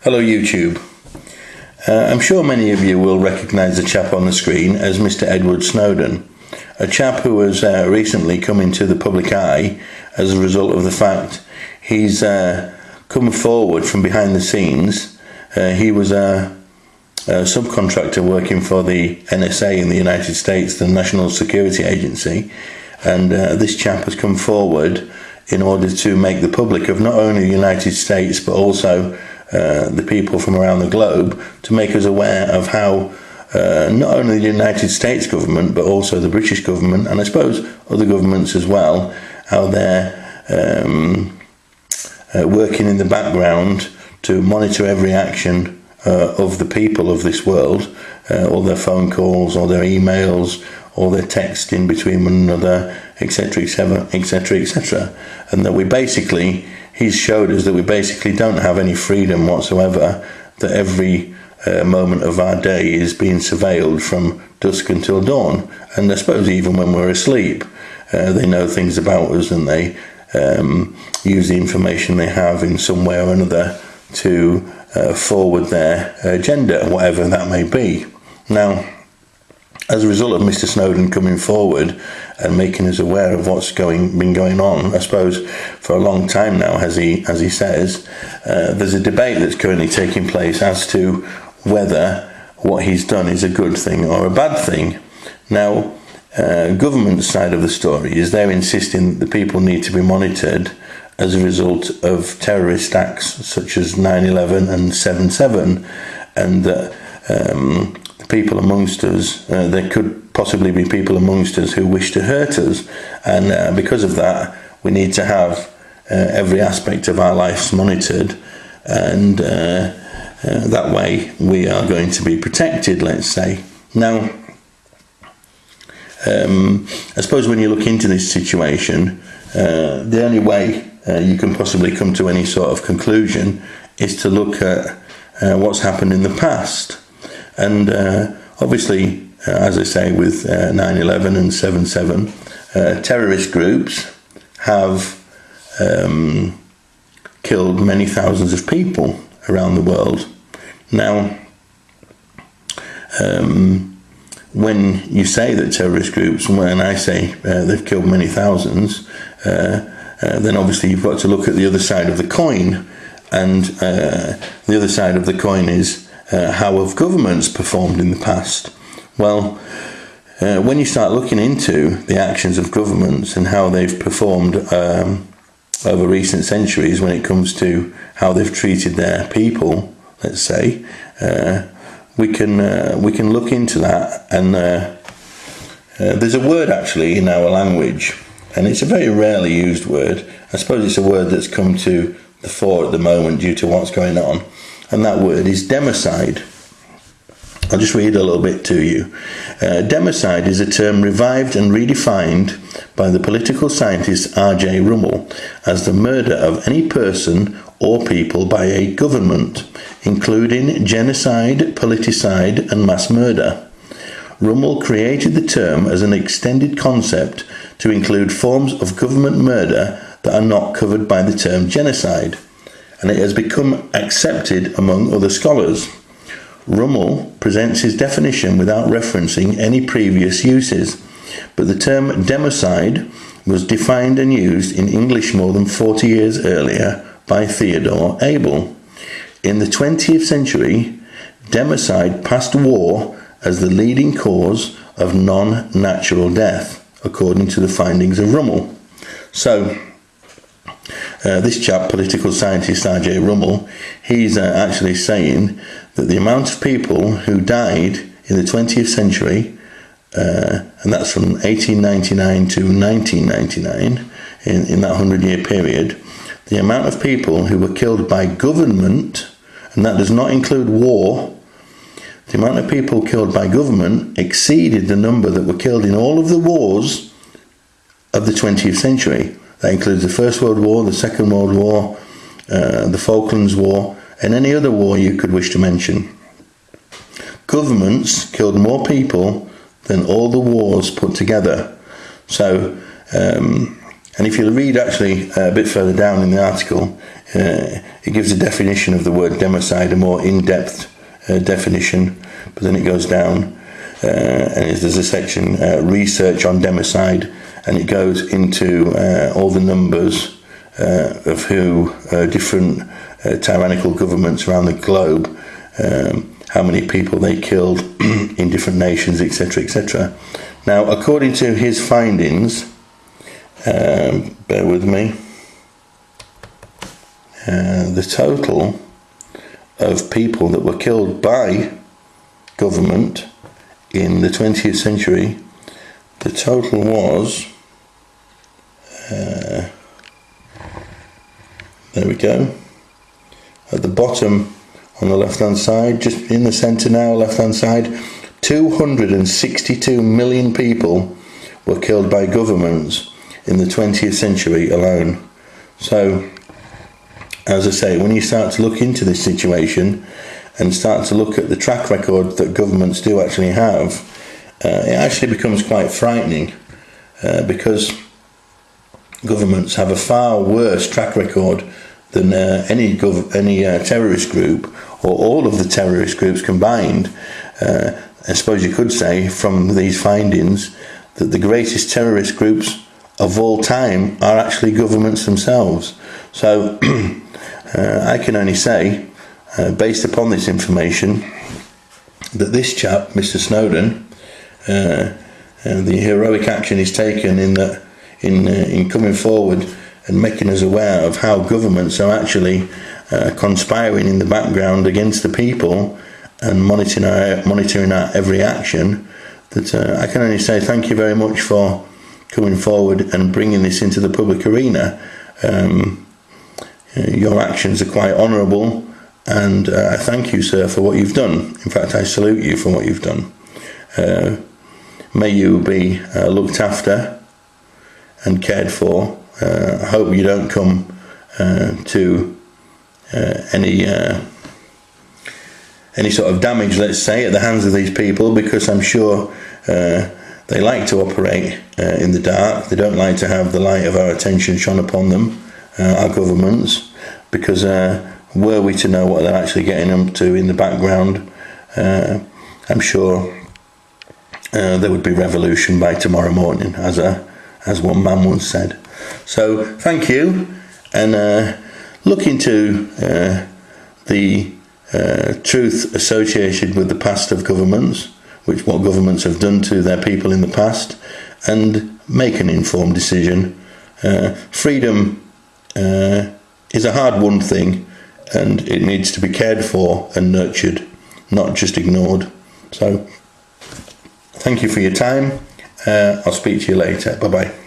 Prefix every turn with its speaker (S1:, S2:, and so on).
S1: Hello YouTube. I'm sure many of you will recognise the chap on the screen as Mr. Edward Snowden, a chap who has recently come into the public eye as a result of the fact he's come forward from behind the scenes. He was a subcontractor working for the NSA in the United States, the National Security Agency, and this chap has come forward in order to make the public of not only the United States but also the people from around the globe, to make us aware of how not only the United States government but also the British government, and I suppose other governments as well, how they're working in the background to monitor every action of the people of this world, all their phone calls, all their emails, all their texting between one another, etc, etc, etc, etc, and that we basically, he's showed us that we basically don't have any freedom whatsoever, that every moment of our day is being surveilled from dusk until dawn, and I suppose even when we're asleep they know things about us, and they use the information they have in some way or another to forward their agenda, whatever that may be. Now, as a result of Mr. Snowden coming forward and making us aware of what's been going on, I suppose for a long time now, as he says, there's a debate that's currently taking place as to whether what he's done is a good thing or a bad thing. Now, government's side of the story is they're insisting that the people need to be monitored as a result of terrorist acts such as 9/11 and 7/7, and that people amongst us, there could possibly be people amongst us who wish to hurt us, and because of that we need to have every aspect of our lives monitored, and that way we are going to be protected, let's say. Now, I suppose when you look into this situation, the only way you can possibly come to any sort of conclusion is to look at what's happened in the past. And obviously, as I say, with 9/11 and 7/7, terrorist groups have killed many thousands of people around the world. Now, when you say that terrorist groups, when I say they've killed many thousands, then obviously you've got to look at the other side of the coin, and the other side of the coin is how have governments performed in the past? Well, when you start looking into the actions of governments and how they've performed over recent centuries when it comes to how they've treated their people, let's say, we can look into that, and there's a word actually in our language, and it's a very rarely used word. I suppose it's a word that's come to the fore at the moment due to what's going on, and that word is democide. I'll just read a little bit to you. Democide is a term revived and redefined by the political scientist R.J. Rummel as the murder of any person or people by a government, including genocide, politicide and mass murder. Rummel created the term as an extended concept to include forms of government murder that are not covered by the term genocide, and it has become accepted among other scholars. Rummel presents his definition without referencing any previous uses, but the term democide was defined and used in English more than 40 years earlier by Theodore Abel. In the 20th century, democide passed war as the leading cause of non-natural death, according to the findings of Rummel. So, this chap, political scientist R.J. Rummel, he's actually saying that the amount of people who died in the 20th century, and that's from 1899 to 1999, in that 100-year period, the amount of people who were killed by government, and that does not include war, the amount of people killed by government exceeded the number that were killed in all of the wars of the 20th century. That includes the First World War, the Second World War, the Falklands War, and any other war you could wish to mention. Governments killed more people than all the wars put together. So, and if you read actually a bit further down in the article, it gives a definition of the word democide, a more in-depth definition, but then it goes down and there's a section, research on democide, and it goes into all the numbers of who different tyrannical governments around the globe, how many people they killed in different nations, etc., etc. Now, according to his findings, bear with me, the total of people that were killed by government in the 20th century, the total was, there we go, at the bottom on the left hand side, just in the centre now, left hand side, 262 million people were killed by governments in the 20th century alone. So, as I say, when you start to look into this situation and start to look at the track record that governments do actually have, it actually becomes quite frightening, because governments have a far worse track record than any terrorist group, or all of the terrorist groups combined. I suppose you could say from these findings that the greatest terrorist groups of all time are actually governments themselves. So I can only say, based upon this information, that this chap, Mr. Snowden, the heroic action he's taken in coming forward and making us aware of how governments are actually conspiring in the background against the people and monitoring our every action, that I can only say thank you very much for coming forward and bringing this into the public arena. Your actions are quite honourable, and I thank you, sir, for what you've done. In fact, I salute you for what you've done. May you be looked after and cared for. I hope you don't come to any sort of damage, let's say, at the hands of these people, because I'm sure they like to operate in the dark. They don't like to have the light of our attention shone upon them, our governments, because were we to know what they're actually getting up to in the background, I'm sure there would be revolution by tomorrow morning, as one man once said. So thank you, and look into the truth associated with the past of governments, what governments have done to their people in the past, and make an informed decision. Freedom is a hard-won thing, and it needs to be cared for and nurtured, not just ignored. So thank you for your time. I'll speak to you later. Bye-bye.